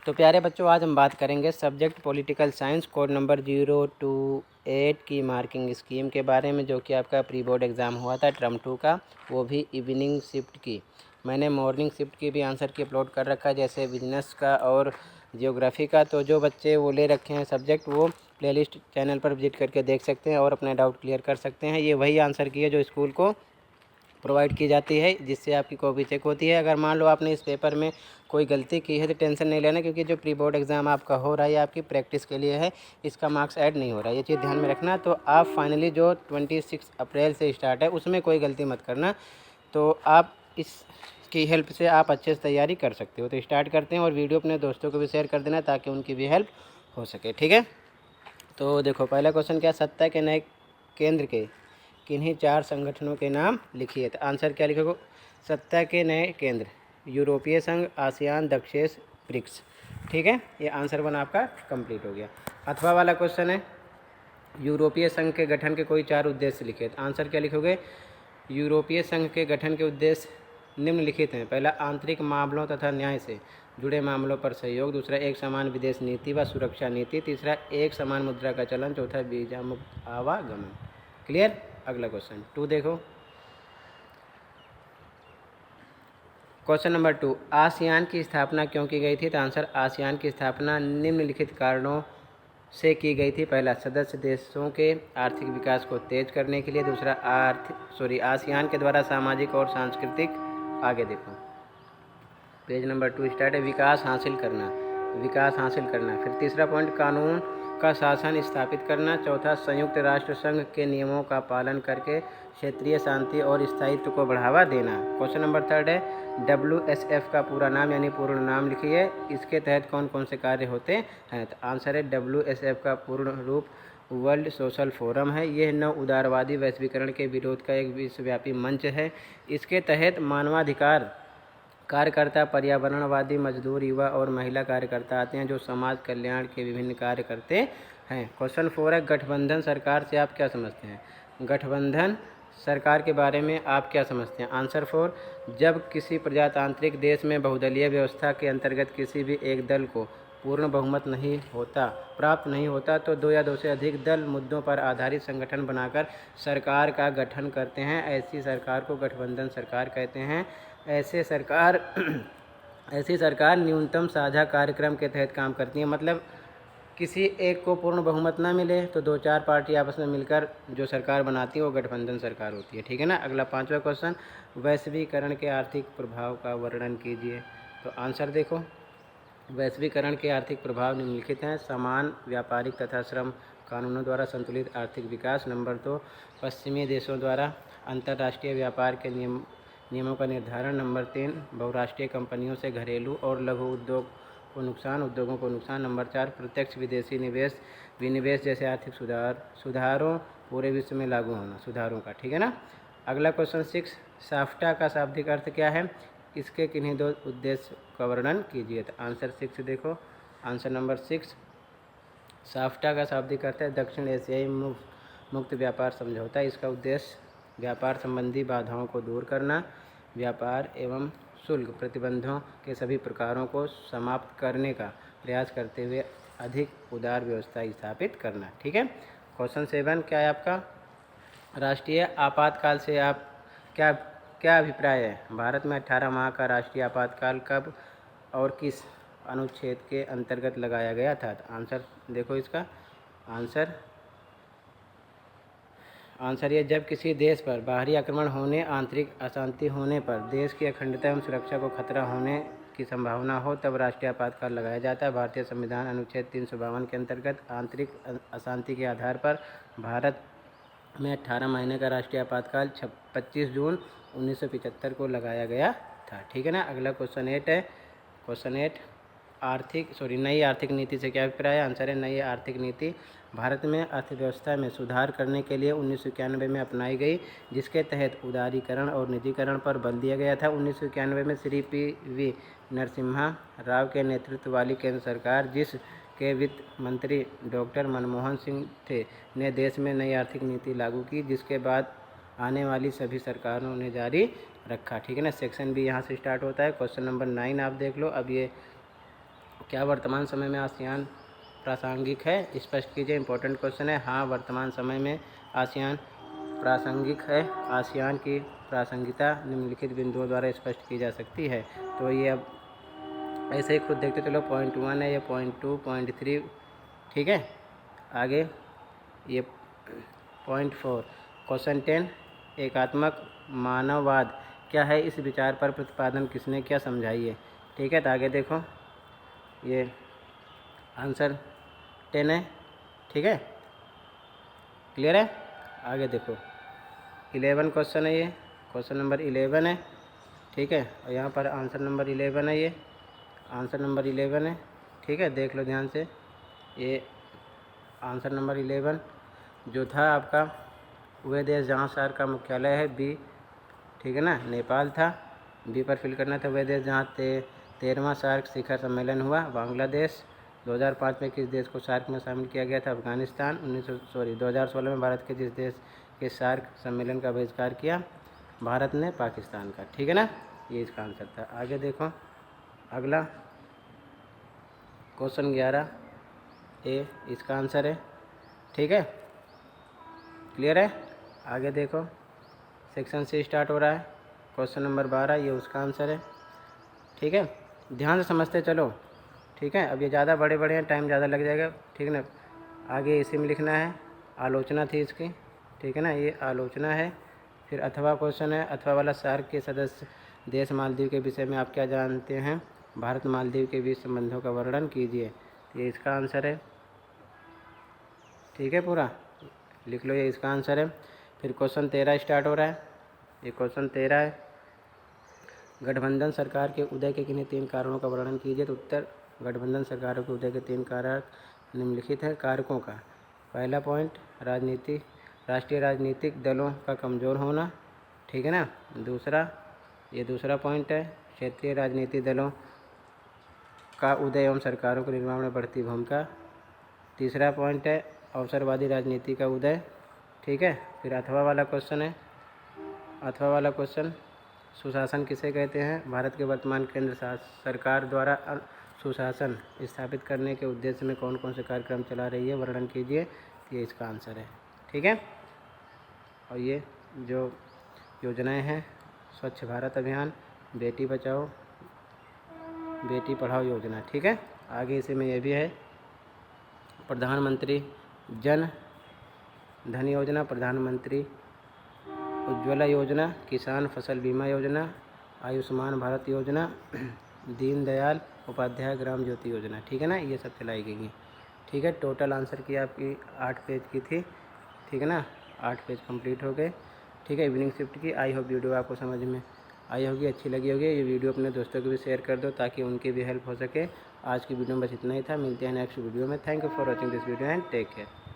तो प्यारे बच्चों, आज हम बात करेंगे subject political science code number 028 की मार्किंग स्कीम के बारे में, जो कि आपका प्री बोर्ड एग्ज़ाम हुआ था टर्म 2 का, वो भी इवनिंग शिफ्ट की। मैंने मॉर्निंग शिफ्ट की भी आंसर की अपलोड कर रखा है, जैसे बिजनेस का और जियोग्राफी का। तो जो बच्चे वो ले रखे हैं सब्जेक्ट, वो प्लेलिस्ट चैनल पर विजिट करके देख सकते हैं और अपने डाउट क्लियर कर सकते हैं। ये वही आंसर की है जो स्कूल को प्रोवाइड की जाती है, जिससे आपकी कॉपी चेक होती है। अगर मान लो आपने इस पेपर में कोई गलती की है तो टेंशन नहीं लेना, क्योंकि जो प्री बोर्ड एग्ज़ाम आपका हो रहा है ये आपकी प्रैक्टिस के लिए है, इसका मार्क्स ऐड नहीं हो रहा है, ये चीज़ ध्यान में रखना। तो आप फाइनली जो 26 अप्रैल से स्टार्ट है उसमें कोई गलती मत करना। तो आप इसकी हेल्प से आप अच्छे से तैयारी कर सकते हो। तो स्टार्ट करते हैं, और वीडियो अपने दोस्तों को भी शेयर कर देना ताकि उनकी भी हेल्प हो सके, ठीक है। तो देखो, पहला क्वेश्चन क्या, सत्ता के नए केंद्र के किन्हीं 4 संगठनों के नाम लिखिए। तो आंसर क्या लिखोगे, सत्ता के नए केंद्र, यूरोपीय संघ, आसियान, दक्षेस, ब्रिक्स, ठीक है। ये आंसर 1 आपका कंप्लीट हो गया। अथवा वाला क्वेश्चन है, यूरोपीय संघ के गठन के कोई 4 उद्देश्य लिखिए। तो आंसर क्या लिखोगे, यूरोपीय संघ के गठन के उद्देश्य निम्नलिखित हैं। पहला, आंतरिक मामलों तथा न्याय से जुड़े मामलों पर सहयोग। दूसरा, एक समान विदेश नीति व सुरक्षा नीति। तीसरा, एक समान मुद्रा का चलन। चौथा, वीजा मुक्त आवागमन। क्लियर। अगला क्वेश्चन 2 देखो, क्वेश्चन नंबर 2, आसियान की स्थापना क्यों की गई थी। तो आंसर, आसियान की स्थापना निम्नलिखित कारणों से की गई थी। पहला, सदस्य देशों के आर्थिक विकास को तेज करने के लिए। दूसरा, आसियान के द्वारा सामाजिक और सांस्कृतिक, आगे देखो पेज नंबर 2 स्टार्ट है, विकास हासिल करना, विकास हासिल करना। फिर तीसरा पॉइंट, कानून का शासन स्थापित करना। चौथा, संयुक्त राष्ट्र संघ के नियमों का पालन करके क्षेत्रीय शांति और स्थायित्व को बढ़ावा देना। क्वेश्चन नंबर 3 है, WSF का पूरा नाम यानी पूर्ण नाम लिखिए। इसके तहत कौन कौन से कार्य होते हैं। तो आंसर है, WSF का पूर्ण रूप वर्ल्ड सोशल फोरम है। यह नव उदारवादी वैश्वीकरण के विरोध का एक विश्वव्यापी मंच है। इसके तहत मानवाधिकार कार्यकर्ता, पर्यावरणवादी, मजदूर, युवा और महिला कार्यकर्ता आते हैं, जो समाज कल्याण के विभिन्न कार्य करते हैं। क्वेश्चन 4 है, गठबंधन सरकार से आप क्या समझते हैं। गठबंधन सरकार के बारे में आप क्या समझते हैं। आंसर 4, जब किसी प्रजातांत्रिक देश में बहुदलीय व्यवस्था के अंतर्गत किसी भी एक दल को पूर्ण बहुमत प्राप्त नहीं होता, तो 2 या 2 से अधिक दल मुद्दों पर आधारित संगठन बनाकर सरकार का गठन करते हैं। ऐसी सरकार को गठबंधन सरकार कहते हैं। ऐसी सरकार न्यूनतम साझा कार्यक्रम के तहत काम करती है। मतलब किसी एक को पूर्ण बहुमत ना मिले तो 2-4 पार्टी आपस में मिलकर जो सरकार बनाती है वो गठबंधन सरकार होती है, ठीक है ना। अगला 5वां क्वेश्चन, वैश्वीकरण के आर्थिक प्रभाव का वर्णन कीजिए। तो आंसर देखो, वैश्वीकरण के आर्थिक प्रभाव निम्नलिखित हैं। समान व्यापारिक तथा श्रम कानूनों द्वारा संतुलित आर्थिक विकास। नंबर 2, पश्चिमी देशों द्वारा अंतर्राष्ट्रीय व्यापार के नियमों का निर्धारण। नंबर 3, बहुराष्ट्रीय कंपनियों से घरेलू और लघु उद्योगों को नुकसान। नंबर 4, प्रत्यक्ष विदेशी विनिवेश जैसे आर्थिक सुधारों पूरे विश्व में लागू होना, सुधारों का, ठीक है ना। अगला क्वेश्चन 6, साफ्टा का शाब्दिक अर्थ क्या है। इसके किन्हीं 2 उद्देश्य का वर्णन कीजिए। तो आंसर 6 देखो, आंसर नंबर 6, साफ्टा का शाब्दिक अर्थ है दक्षिण एशियाई मुक्त व्यापार समझौता। इसका उद्देश्य व्यापार संबंधी बाधाओं को दूर करना, व्यापार एवं शुल्क प्रतिबंधों के सभी प्रकारों को समाप्त करने का प्रयास करते हुए अधिक उदार व्यवस्था स्थापित करना, ठीक है। क्वेश्चन 7 क्या है आपका, राष्ट्रीय आपातकाल से आप क्या अभिप्राय है। भारत में 18 माह का राष्ट्रीय आपातकाल कब और किस अनुच्छेद के अंतर्गत लगाया गया था। तो आंसर देखो, इसका आंसर ये, जब किसी देश पर बाहरी आक्रमण होने, आंतरिक अशांति होने पर, देश की अखंडता एवं सुरक्षा को खतरा होने की संभावना हो, तब राष्ट्रीय आपातकाल लगाया जाता है। भारतीय संविधान अनुच्छेद 352 के अंतर्गत आंतरिक अशांति के आधार पर भारत में 18 महीने का राष्ट्रीय आपातकाल 25 जून 1975 को लगाया गया था, ठीक है ना। अगला क्वेश्चन 8 है, क्वेश्चन 8, नई आर्थिक नीति से क्या अभिप्राय है। आंसर है, नई आर्थिक नीति भारत में अर्थव्यवस्था में सुधार करने के लिए 1991 में अपनाई गई, जिसके तहत उदारीकरण और निजीकरण पर बल दिया गया था। 1991 में श्री PV नरसिम्हा राव के नेतृत्व वाली केंद्र सरकार, जिस के वित्त मंत्री डॉक्टर मनमोहन सिंह थे, ने देश में नई आर्थिक नीति लागू की, जिसके बाद आने वाली सभी सरकारों ने जारी रखा, ठीक है ना। सेक्शन भी यहाँ से स्टार्ट होता है। क्वेश्चन नंबर 9 आप देख लो। अब ये क्या वर्तमान समय में आसियान प्रासंगिक है? स्पष्ट कीजिए। इंपॉर्टेंट क्वेश्चन है। हाँ, वर्तमान समय में आसियान प्रासंगिक है। आसियान की प्रासंगिकता निम्नलिखित बिंदुओं द्वारा स्पष्ट की जा सकती है। तो ये अब ऐसे ही खुद देखते चलो। पॉइंट 1 है, ये पॉइंट 2, पॉइंट 3, ठीक है। आगे ये पॉइंट 4, क्वेश्चन 10, एकात्मक मानववाद क्या है? इस विचार पर प्रतिपादन किसने किया? समझाइए, ठीक है। तो आगे देखो, ये आंसर 10 है, ठीक है, क्लियर है। आगे देखो 11 क्वेश्चन है, ये क्वेश्चन नंबर 11 है, ठीक है। और यहाँ पर आंसर नंबर 11 है, ये आंसर नंबर 11 है, ठीक है। देख लो ध्यान से, ये आंसर नंबर 11 जो था आपका, वह देश जहाँ सार्क का मुख्यालय है, बी, ठीक है ना, नेपाल था। बी पर फिल करना था। वह देश जहाँ 13वां सार्क शिखर सम्मेलन हुआ, बांग्लादेश। 2005 में किस देश को सार्क में शामिल किया गया था? अफगानिस्तान। 2016 में भारत के जिस देश के सार्क सम्मेलन का बहिष्कार किया? भारत ने पाकिस्तान का, ठीक है ना। ये इसका आंसर था। आगे देखो अगला क्वेश्चन 11 ए इसका आंसर है, ठीक है, क्लियर है। आगे देखो सेक्शन से स्टार्ट हो रहा है, क्वेश्चन नंबर 12, ये उसका आंसर है, ठीक है। ध्यान से समझते चलो, ठीक है। अब ये ज़्यादा बड़े बड़े हैं, टाइम ज़्यादा लग जाएगा, ठीक है ना। आगे इसी में लिखना है, आलोचना थी इसकी, ठीक है ना, ये आलोचना है। फिर अथवा क्वेश्चन है, अथवा वाला सार्क के सदस्य देश मालदीव के विषय में आप क्या जानते हैं? भारत मालदीव के बीच संबंधों का वर्णन कीजिए। ये इसका आंसर है, ठीक है, पूरा लिख लो, ये इसका आंसर है। फिर क्वेश्चन 13 स्टार्ट हो रहा है, ये क्वेश्चन 13 है, गठबंधन सरकार के उदय के किन्हीं 3 कारणों का वर्णन कीजिए। तो उत्तर, गठबंधन सरकारों के उदय के 3 कारक निम्नलिखित है। कारकों का पहला पॉइंट, राष्ट्रीय राजनीतिक दलों का कमज़ोर होना, ठीक है ना। दूसरा, ये दूसरा पॉइंट है, क्षेत्रीय राजनीतिक दलों का उदय एवं सरकारों के निर्माण में बढ़ती भूमिका। तीसरा पॉइंट है, अवसरवादी राजनीति का उदय, ठीक है। फिर अथवा वाला क्वेश्चन है, अथवा वाला क्वेश्चन, सुशासन किसे कहते हैं? भारत के वर्तमान केंद्र सरकार द्वारा सुशासन स्थापित करने के उद्देश्य में कौन कौन से कार्यक्रम चला रही है? वर्णन कीजिए। ये इसका आंसर है, ठीक है। और ये जो योजनाएं हैं, स्वच्छ भारत अभियान, बेटी बचाओ बेटी पढ़ाओ योजना, ठीक है। आगे इसी में ये भी है, प्रधानमंत्री जन धन योजना, प्रधानमंत्री उज्ज्वला योजना, किसान फसल बीमा योजना, आयुष्मान भारत योजना, दीनदयाल उपाध्याय ग्राम ज्योति योजना, ठीक है ना। ये सब चलाई गई हैं, ठीक है। टोटल आंसर की आपकी 8 पेज की थी, ठीक है ना। 8 पेज कंप्लीट हो गए, ठीक है, इवनिंग शिफ्ट की। आई होप वीडियो आपको समझ में आई होगी, अच्छी लगी होगी। ये वीडियो अपने दोस्तों को भी शेयर कर दो ताकि उनकी भी हेल्प हो सके। आज की वीडियो में बस इतना ही था, मिलते हैं नेक्स्ट वीडियो में। Thank you for watching this video and take care.